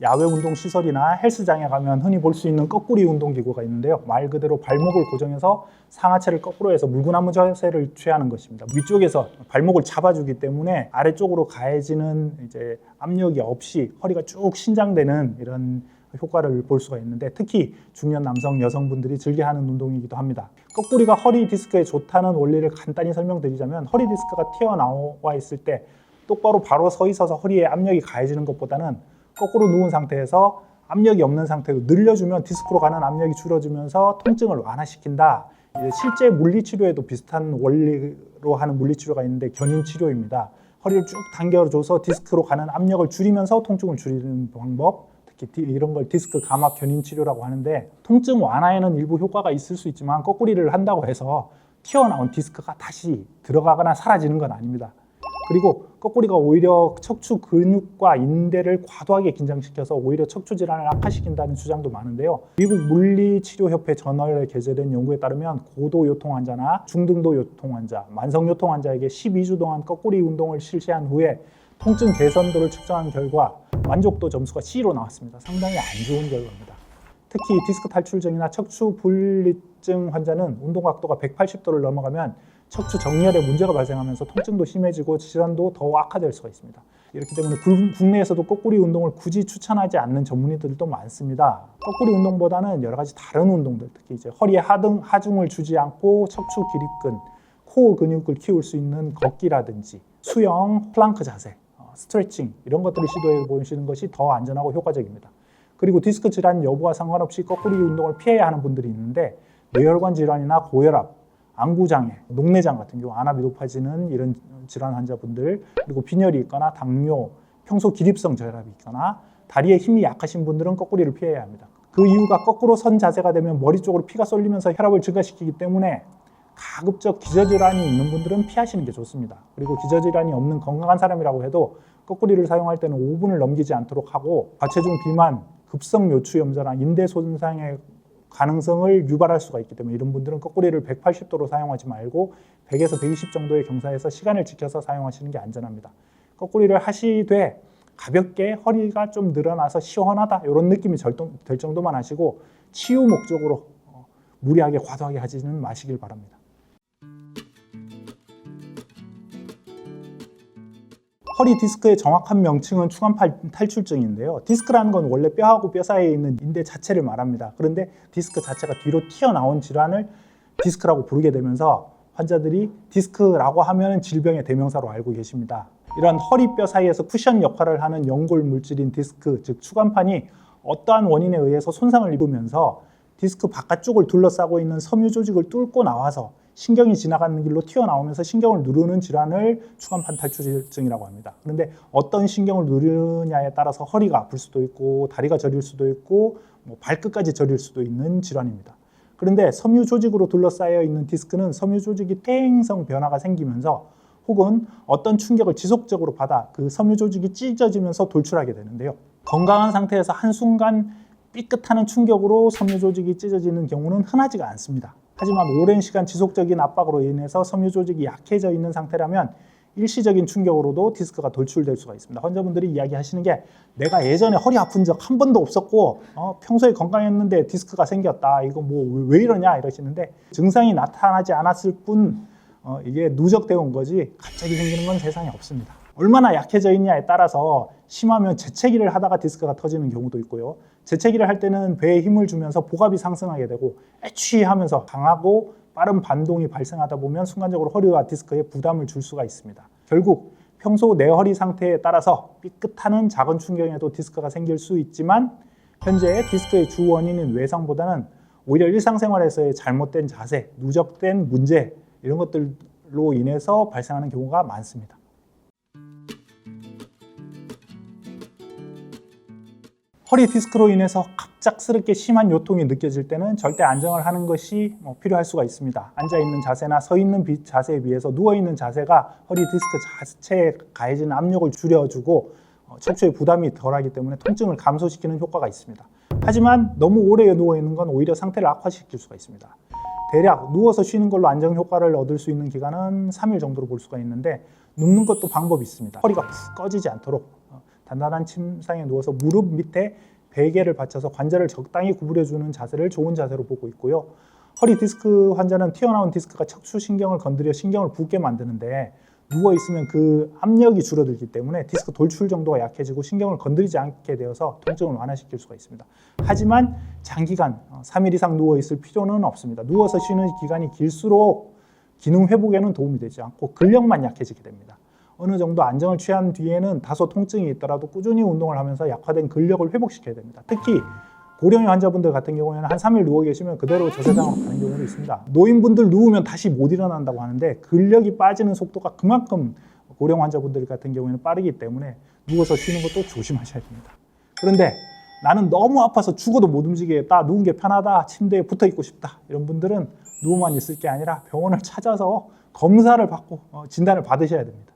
야외 운동 시설이나 헬스장에 가면 흔히 볼 수 있는 거꾸리 운동 기구가 있는데요. 말 그대로 발목을 고정해서 상하체를 거꾸로 해서 물구나무 자세를 취하는 것입니다. 위쪽에서 발목을 잡아주기 때문에 아래쪽으로 가해지는 이제 압력이 없이 허리가 쭉 신장되는 이런 효과를 볼 수가 있는데, 특히 중년 남성, 여성분들이 즐겨하는 운동이기도 합니다. 거꾸리가 허리 디스크에 좋다는 원리를 간단히 설명드리자면, 허리 디스크가 튀어나와 있을 때 똑바로 바로 서 있어서 허리에 압력이 가해지는 것보다는 거꾸로 누운 상태에서 압력이 없는 상태로 늘려주면 디스크로 가는 압력이 줄어들면서 통증을 완화시킨다. 실제 물리치료에도 비슷한 원리로 하는 물리치료가 있는데 견인치료입니다. 허리를 쭉 당겨줘서 디스크로 가는 압력을 줄이면서 통증을 줄이는 방법, 특히 이런 걸 디스크 감압 견인치료라고 하는데, 통증 완화에는 일부 효과가 있을 수 있지만 거꾸리를 한다고 해서 튀어나온 디스크가 다시 들어가거나 사라지는 건 아닙니다. 그리고 거꾸리가 오히려 척추 근육과 인대를 과도하게 긴장시켜서 오히려 척추 질환을 악화시킨다는 주장도 많은데요. 미국 물리치료협회 저널에 게재된 연구에 따르면 고도 요통 환자나 중등도 요통 환자, 만성 요통 환자에게 12주 동안 거꾸리 운동을 실시한 후에 통증 개선도를 측정한 결과 만족도 점수가 C로 나왔습니다. 상당히 안 좋은 결과입니다. 특히 디스크 탈출증이나 척추 분리증 환자는 운동 각도가 180도를 넘어가면 척추 정렬에 문제가 발생하면서 통증도 심해지고 질환도 더 악화될 수가 있습니다. 이렇기 때문에 국내에서도 거꾸리 운동을 굳이 추천하지 않는 전문의들도 많습니다. 거꾸리 운동보다는 여러 가지 다른 운동들, 특히 이제 허리에 하중을 주지 않고 척추 기립근, 코어 근육을 키울 수 있는 걷기라든지 수영, 플랑크 자세, 스트레칭 이런 것들을 시도해 보시는 것이 더 안전하고 효과적입니다. 그리고 디스크 질환 여부와 상관없이 거꾸리 운동을 피해야 하는 분들이 있는데, 뇌혈관 질환이나 고혈압, 안구장애, 녹내장 같은 경우 안압이 높아지는 이런 질환 환자분들, 그리고 빈혈이 있거나 당뇨, 평소 기립성 저혈압이 있거나 다리에 힘이 약하신 분들은 거꾸리를 피해야 합니다. 그 이유가 거꾸로 선 자세가 되면 머리 쪽으로 피가 쏠리면서 혈압을 증가시키기 때문에 가급적 기저질환이 있는 분들은 피하시는 게 좋습니다. 그리고 기저질환이 없는 건강한 사람이라고 해도 거꾸리를 사용할 때는 5분을 넘기지 않도록 하고, 과체중 비만, 급성 요추염좌나 인대 손상의 가능성을 유발할 수가 있기 때문에 이런 분들은 거꾸리를 180도로 사용하지 말고 100에서 120 정도의 경사에서 시간을 지켜서 사용하시는 게 안전합니다. 거꾸리를 하시되 가볍게 허리가 좀 늘어나서 시원하다 이런 느낌이 될 정도만 하시고, 치유 목적으로 무리하게 과도하게 하지는 마시길 바랍니다. 허리 디스크의 정확한 명칭은 추간팔 탈출증인데요. 디스크라는 건 원래 뼈하고 뼈 사이에 있는 인대 자체를 말합니다. 그런데 디스크 자체가 뒤로 튀어나온 질환을 디스크라고 부르게 되면서 환자들이 디스크라고 하면 질병의 대명사로 알고 계십니다. 이런 허리뼈 사이에서 쿠션 역할을 하는 연골 물질인 디스크, 즉 추간판이 어떠한 원인에 의해서 손상을 입으면서 디스크 바깥쪽을 둘러싸고 있는 섬유 조직을 뚫고 나와서 신경이 지나가는 길로 튀어나오면서 신경을 누르는 질환을 추간판 탈출증이라고 합니다. 그런데 어떤 신경을 누르냐에 따라서 허리가 아플 수도 있고 다리가 저릴 수도 있고 발끝까지 저릴 수도 있는 질환입니다. 그런데 섬유 조직으로 둘러싸여 있는 디스크는 섬유 조직이 퇴행성 변화가 생기면서 혹은 어떤 충격을 지속적으로 받아 그 섬유 조직이 찢어지면서 돌출하게 되는데요. 건강한 상태에서 한순간 삐끗하는 충격으로 섬유 조직이 찢어지는 경우는 흔하지가 않습니다. 하지만 오랜 시간 지속적인 압박으로 인해서 섬유 조직이 약해져 있는 상태라면 일시적인 충격으로도 디스크가 돌출될 수가 있습니다. 환자분들이 이야기하시는 게, 내가 예전에 허리 아픈 적 한 번도 없었고 평소에 건강했는데 디스크가 생겼다, 이거 뭐 왜 이러냐 이러시는데, 증상이 나타나지 않았을 뿐 이게 누적되어 온 거지 갑자기 생기는 건 세상에 없습니다. 얼마나 약해져 있냐에 따라서 심하면 재채기를 하다가 디스크가 터지는 경우도 있고요. 재채기를 할 때는 배에 힘을 주면서 복압이 상승하게 되고 애취하면서 강하고 빠른 반동이 발생하다 보면 순간적으로 허리와 디스크에 부담을 줄 수가 있습니다. 결국 평소 내 허리 상태에 따라서 삐끗하는 작은 충격에도 디스크가 생길 수 있지만, 현재 디스크의 주 원인인 외상보다는 오히려 일상생활에서의 잘못된 자세, 누적된 문제 이런 것들로 인해서 발생하는 경우가 많습니다. 허리 디스크로 인해서 갑작스럽게 심한 요통이 느껴질 때는 절대 안정을 하는 것이 필요할 수가 있습니다. 앉아있는 자세나 서있는 자세에 비해서 누워있는 자세가 허리 디스크 자체에 가해지는 압력을 줄여주고 척추의 부담이 덜하기 때문에 통증을 감소시키는 효과가 있습니다. 하지만 너무 오래 누워있는 건 오히려 상태를 악화시킬 수가 있습니다. 대략 누워서 쉬는 걸로 안정 효과를 얻을 수 있는 기간은 3일 정도로 볼 수가 있는데, 눕는 것도 방법이 있습니다. 허리가 푹 꺼지지 않도록 단단한 침상에 누워서 무릎 밑에 베개를 받쳐서 관절을 적당히 구부려주는 자세를 좋은 자세로 보고 있고요. 허리 디스크 환자는 튀어나온 디스크가 척추신경을 건드려 신경을 붓게 만드는데, 누워있으면 그 압력이 줄어들기 때문에 디스크 돌출 정도가 약해지고 신경을 건드리지 않게 되어서 통증을 완화시킬 수가 있습니다. 하지만 장기간 3일 이상 누워있을 필요는 없습니다. 누워서 쉬는 기간이 길수록 기능 회복에는 도움이 되지 않고 근력만 약해지게 됩니다. 어느 정도 안정을 취한 뒤에는 다소 통증이 있더라도 꾸준히 운동을 하면서 약화된 근력을 회복시켜야 됩니다. 특히 고령의 환자분들 같은 경우에는 한 3일 누워 계시면 그대로 저세상으로 가는 경우도 있습니다. 노인분들 누우면 다시 못 일어난다고 하는데, 근력이 빠지는 속도가 그만큼 고령 환자분들 같은 경우에는 빠르기 때문에 누워서 쉬는 것도 조심하셔야 됩니다. 그런데 나는 너무 아파서 죽어도 못 움직이겠다, 누운 게 편하다, 침대에 붙어 있고 싶다, 이런 분들은 누워만 있을 게 아니라 병원을 찾아서 검사를 받고 진단을 받으셔야 됩니다.